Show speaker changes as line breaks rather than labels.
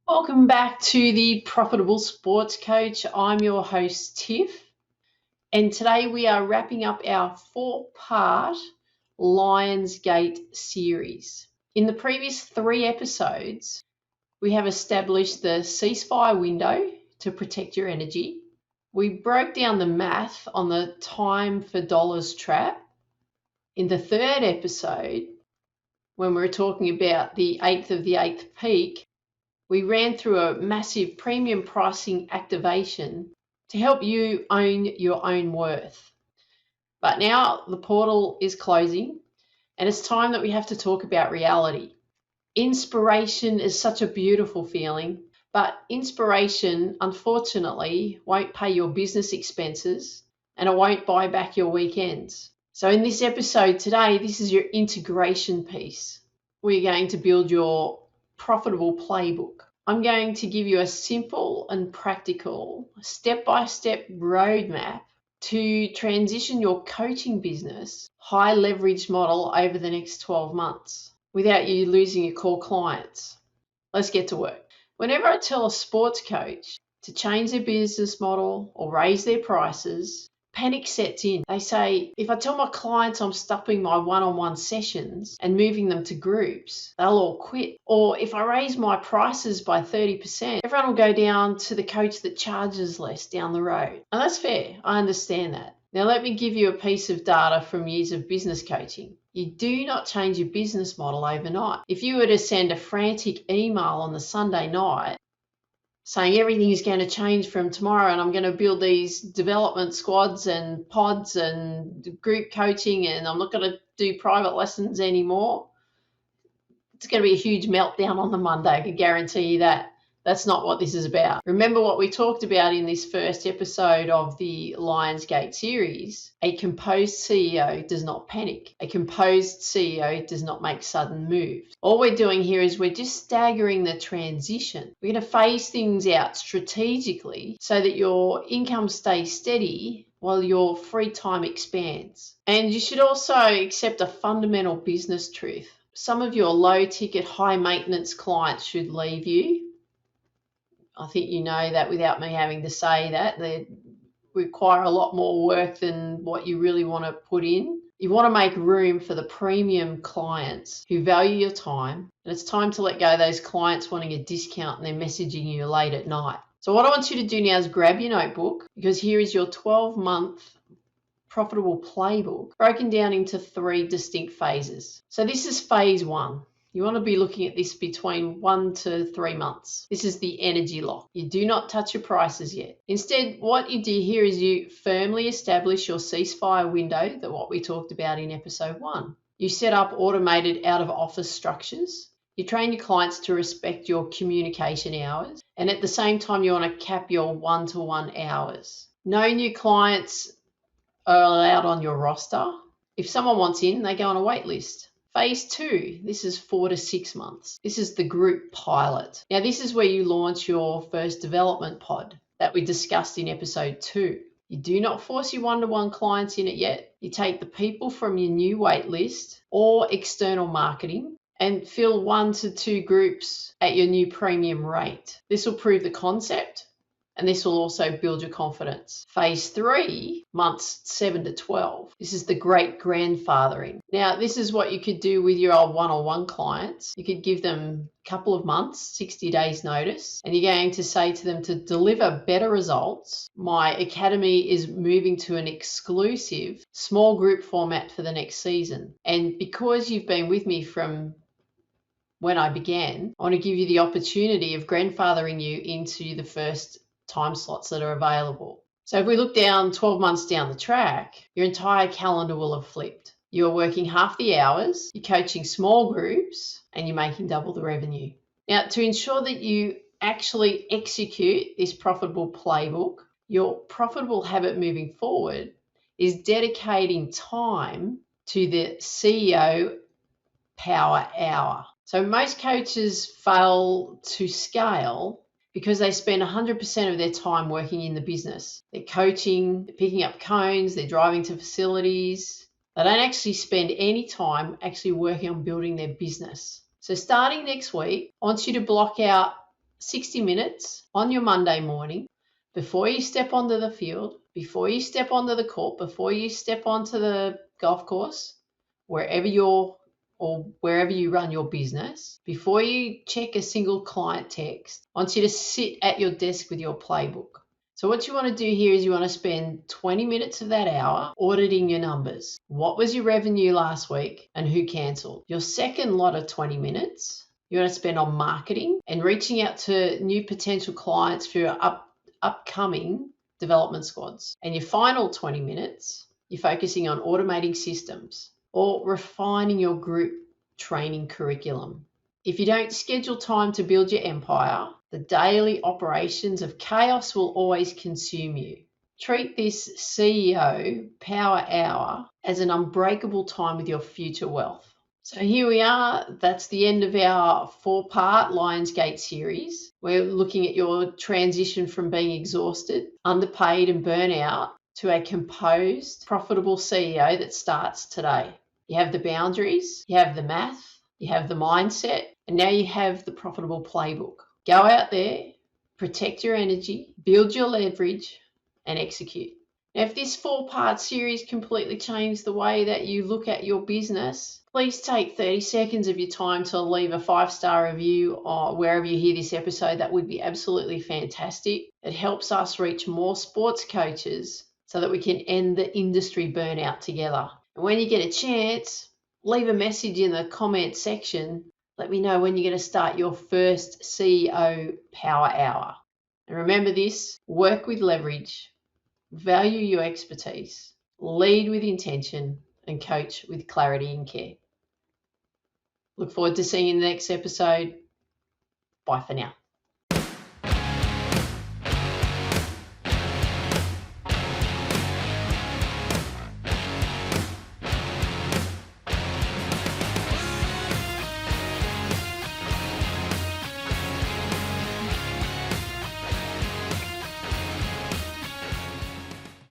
Welcome back to the Profitable Sports Coach. I'm your host, Tiff, and today we are wrapping up our 4-part Lionsgate series. In the previous 3 episodes, we have established the ceasefire window to protect your energy. We broke down the math on the time for dollars trap. In the 3rd episode, when we were talking about the 8th of the 8th peak, we ran through a massive premium pricing activation to help you own your own worth. But now the portal is closing and it's time that we have to talk about reality. Inspiration is such a beautiful feeling, but inspiration, unfortunately, won't pay your business expenses and it won't buy back your weekends. So in this episode today, this is your integration piece. We're going to build your Profitable Playbook. I'm going to give you a simple and practical step-by-step roadmap to transition your coaching business high leverage model over the next 12 months without you losing your core clients. Let's get to work. Whenever I tell a sports coach to change their business model or raise their prices, panic sets in. They say, if I tell my clients I'm stopping my one-on-one sessions and moving them to groups, they'll all quit. Or if I raise my prices by 30%, everyone will go down to the coach that charges less down the road. And that's fair. I understand that. Now, let me give you a piece of data from years of business coaching. You do not change your business model overnight. If you were to send a frantic email on the Sunday night, saying everything is going to change from tomorrow and I'm going to build these development squads and pods and group coaching and I'm not going to do private lessons anymore, it's going to be a huge meltdown on the Monday. I can guarantee you that. That's not what this is about. Remember what we talked about in this first episode of the Lionsgate series. A composed CEO does not panic. A composed CEO does not make sudden moves. All we're doing here is we're just staggering the transition. We're going to phase things out strategically so that your income stays steady while your free time expands. And you should also accept a fundamental business truth. Some of your low ticket, high maintenance clients should leave you. I think you know that without me having to say that. They require a lot more work than what you really want to put in. You want to make room for the premium clients who value your time, and it's time to let go of those clients wanting a discount and they're messaging you late at night. So what I want you to do now is grab your notebook, because here is your 12-month Profitable Playbook broken down into 3 distinct phases. So this is phase 1. You want to be looking at this between 1 to 3 months. This is the energy lock. You do not touch your prices yet. Instead, what you do here is you firmly establish your ceasefire window, that what we talked about in episode 1. You set up automated out-of-office structures. You train your clients to respect your communication hours. And at the same time, you want to cap your one-to-one hours. No new clients are allowed on your roster. If someone wants in, they go on a wait list. Phase 2, this is 4 to 6 months. This is the group pilot. Now, this is where you launch your first development pod that we discussed in episode 2. You do not force your one-to-one clients in it yet. You take the people from your new wait list or external marketing and fill 1 to 2 groups at your new premium rate. This will prove the concept, and this will also build your confidence. Phase 3, months 7 to 12. This is the great grandfathering. Now, this is what you could do with your old one-on-one clients. You could give them a couple of months, 60 days notice, and you're going to say to them, to deliver better results, my academy is moving to an exclusive small group format for the next season. And because you've been with me from when I began, I want to give you the opportunity of grandfathering you into the first time slots that are available. So if we look down 12 months down the track, your entire calendar will have flipped. You're working half the hours, you're coaching small groups, and you're making double the revenue. Now, to ensure that you actually execute this profitable playbook, your profitable habit moving forward is dedicating time to the CEO Power Hour. So most coaches fail to scale because they spend 100% of their time working in the business. They're coaching, they're picking up cones, they're driving to facilities. They don't actually spend any time actually working on building their business. So starting next week, I want you to block out 60 minutes on your Monday morning before you step onto the field, before you step onto the court, before you step onto the golf course, wherever you run your business, before you check a single client text. I want you to sit at your desk with your playbook. So what you want to do here is you want to spend 20 minutes of that hour auditing your numbers. What was your revenue last week and who cancelled? Your second lot of 20 minutes you want to spend on marketing and reaching out to new potential clients for your upcoming development squads. And your final 20 minutes, you're focusing on automating systems or refining your group training curriculum. If you don't schedule time to build your empire, the daily operations of chaos will always consume you. Treat this CEO Power Hour as an unbreakable time with your future wealth. So here we are. That's the end of our 4-part Lionsgate series. We're looking at your transition from being exhausted, underpaid and burnout to a composed, profitable CEO that starts today. You have the boundaries, you have the math, you have the mindset, and now you have the profitable playbook. Go out there, protect your energy, build your leverage, and execute. Now, if this 4-part series completely changed the way that you look at your business, please take 30 seconds of your time to leave a 5-star review or wherever you hear this episode. That would be absolutely fantastic. It helps us reach more sports coaches so that we can end the industry burnout together. And when you get a chance, leave a message in the comment section. Let me know when you're going to start your first CEO Power Hour. And remember this, work with leverage, value your expertise, lead with intention, and coach with clarity and care. Look forward to seeing you in the next episode. Bye for now.